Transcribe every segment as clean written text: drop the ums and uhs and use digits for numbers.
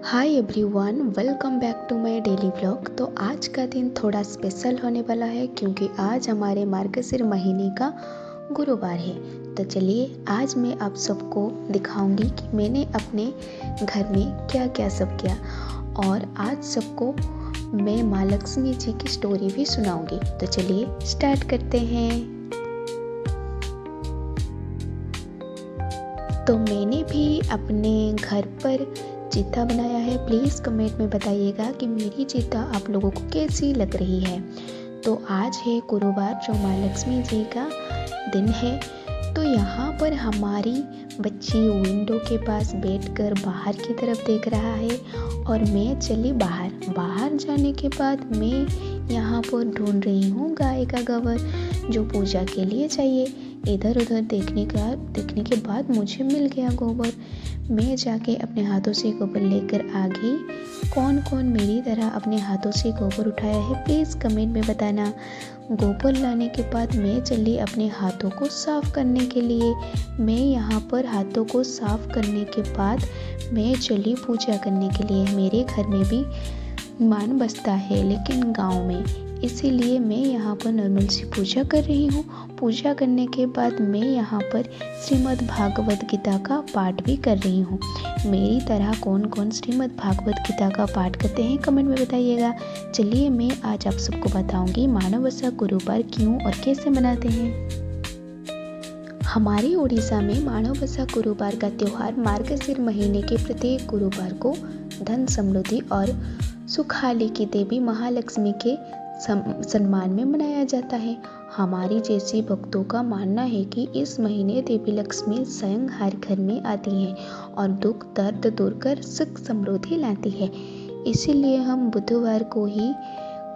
Hi everyone, welcome back to my daily vlog. तो आज का दिन थोड़ा स्पेशल होने वाला है क्योंकि आज हमारे मार्गशीर महीने का गुरुवार है। तो चलिए आज मैं आप सबको दिखाऊंगी कि मैंने अपने घर में क्या क्या सब किया, और आज सबको मैं माँ लक्ष्मी जी की स्टोरी भी सुनाऊंगी। तो चलिए स्टार्ट करते हैं। तो मैंने भी अपने घर पर चिता बनाया है। प्लीज़ कमेंट में बताइएगा कि मेरी चिता आप लोगों को कैसी लग रही है। तो आज है गुरुवार, जो माँ लक्ष्मी जी का दिन है। तो यहाँ पर हमारी बच्ची विंडो के पास बैठकर बाहर की तरफ देख रहा है और मैं चली बाहर जाने के बाद मैं यहाँ पर ढूंढ रही हूँ गाय का गोबर, जो पूजा के लिए चाहिए। इधर उधर देखने के बाद मुझे मिल गया गोबर। मैं जाके अपने हाथों से गोबर लेकर आ गई। कौन कौन मेरी तरह अपने हाथों से गोबर उठाया है, प्लीज़ कमेंट में बताना। गोबर लाने के बाद मैं चली अपने हाथों को साफ़ करने के लिए। मैं यहाँ पर हाथों को साफ़ करने के बाद मैं चली पूजा करने के लिए। मेरे घर में भी मान बसता है लेकिन गांव में, इसीलिए मैं यहाँ पर नॉर्मल सी पूजा कर रही हूँ। पूजा करने के बाद मैं यहाँ पर श्रीमद् भागवत गीता का पाठ भी कर रही हूँ। मेरी तरह कौन कौन श्रीमद् भागवत गीता का पाठ करते हैं, कमेंट में बताइएगा। चलिए मैं आज आप सबको बताऊंगी माणवसा गुरुवार क्यों और कैसे मनाते हैं। हमारे उड़ीसा में माणवसा गुरुवार का त्यौहार मार्गशीर महीने के प्रत्येक गुरुवार को धन समृद्धि और सुखाली की देवी महालक्ष्मी के सम्मान में मनाया जाता है। हमारी जैसी भक्तों का मानना है कि इस महीने देवी लक्ष्मी स्वयं हर घर में आती है और दुख दर्द दूर कर सुख समृद्धि लाती है। इसीलिए हम बुधवार को ही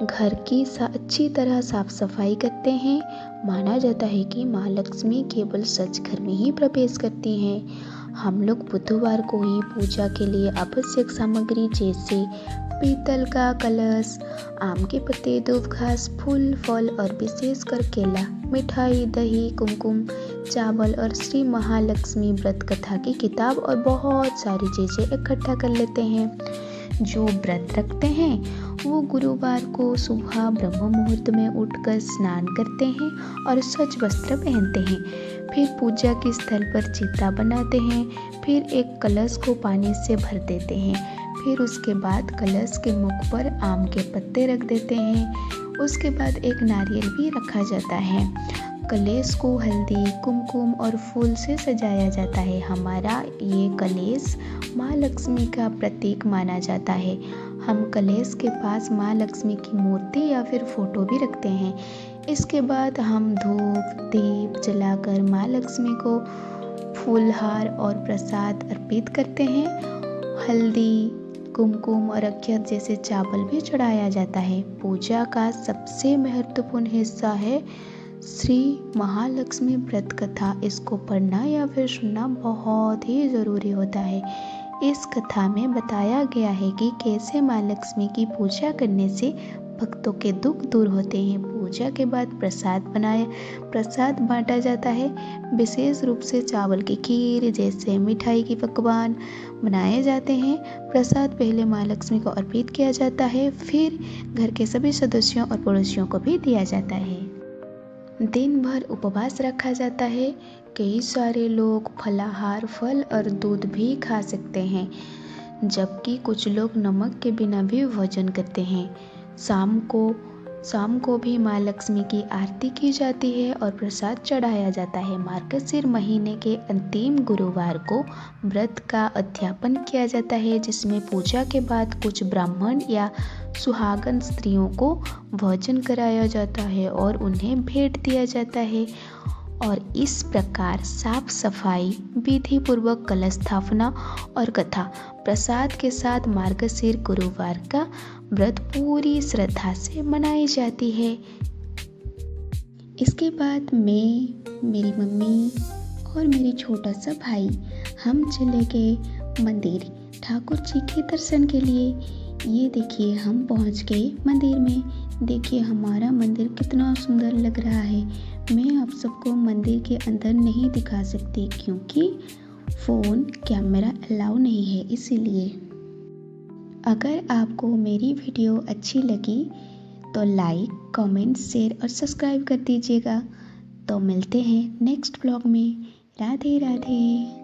घर की अच्छी तरह साफ सफाई करते हैं। माना जाता है कि माँ लक्ष्मी केवल सच घर में ही प्रवेश करती हैं। हम लोग बुधवार को ही पूजा के लिए आवश्यक सामग्री जैसे पीतल का कलश, आम के पत्ते, दूब घास, फूल फल और विशेषकर केला, मिठाई, दही, कुमकुम, चावल और श्री महालक्ष्मी व्रत कथा की किताब और बहुत सारी चीज़ें इकट्ठा कर लेते हैं। जो व्रत रखते हैं वो गुरुवार को सुबह ब्रह्म मुहूर्त में उठकर स्नान करते हैं और स्वच्छ वस्त्र पहनते हैं। फिर पूजा के स्थल पर चिता बनाते हैं। फिर एक कलश को पानी से भर देते हैं। फिर उसके बाद कलश के मुख पर आम के पत्ते रख देते हैं। उसके बाद एक नारियल भी रखा जाता है। कलश को हल्दी, कुमकुम और फूल से सजाया जाता है। हमारा ये कलश माँ लक्ष्मी का प्रतीक माना जाता है। हम कलश के पास माँ लक्ष्मी की मूर्ति या फिर फोटो भी रखते हैं। इसके बाद हम धूप दीप जलाकर माँ लक्ष्मी को फूलहार और प्रसाद अर्पित करते हैं। हल्दी, कुमकुम और अक्षत जैसे चावल भी चढ़ाया जाता है। पूजा का सबसे महत्वपूर्ण हिस्सा है श्री महालक्ष्मी व्रत कथा। इसको पढ़ना या फिर सुनना बहुत ही ज़रूरी होता है। इस कथा में बताया गया है कि कैसे माँ लक्ष्मी की पूजा करने से भक्तों के दुख दूर होते हैं। पूजा के बाद प्रसाद बांटा जाता है। विशेष रूप से चावल की खीर जैसे मिठाई की पकवान बनाए जाते हैं। प्रसाद पहले माँ लक्ष्मी को अर्पित किया जाता है, फिर घर के सभी सदस्यों और पड़ोसियों को भी दिया जाता है। दिन भर उपवास रखा जाता है। कई सारे लोग फलाहार, फल और दूध भी खा सकते हैं, जबकि कुछ लोग नमक के बिना भी भोजन करते हैं। शाम को भी माँ लक्ष्मी की आरती की जाती है और प्रसाद चढ़ाया जाता है। मार्गशीर महीने के अंतिम गुरुवार को व्रत का अध्यापन किया जाता है, जिसमें पूजा के बाद कुछ ब्राह्मण या सुहागन स्त्रियों को भोजन कराया जाता है और उन्हें भेंट दिया जाता है। और इस प्रकार साफ सफाई, विधि पूर्वक कलश स्थापना और कथा प्रसाद के साथ मार्गशीर गुरुवार का व्रत पूरी श्रद्धा से मनाई जाती है। इसके बाद मैं, मेरी मम्मी और मेरी छोटा सा भाई हम चले गए मंदिर ठाकुर जी के दर्शन के लिए। ये देखिए हम पहुंच गए मंदिर में। देखिए हमारा मंदिर कितना सुंदर लग रहा है। मैं आप सबको मंदिर के अंदर नहीं दिखा सकती क्योंकि फ़ोन कैमरा अलाउ नहीं है, इसीलिए। अगर आपको मेरी वीडियो अच्छी लगी तो लाइक, कमेंट, शेयर और सब्सक्राइब कर दीजिएगा। तो मिलते हैं नेक्स्ट ब्लॉग में। राधे राधे।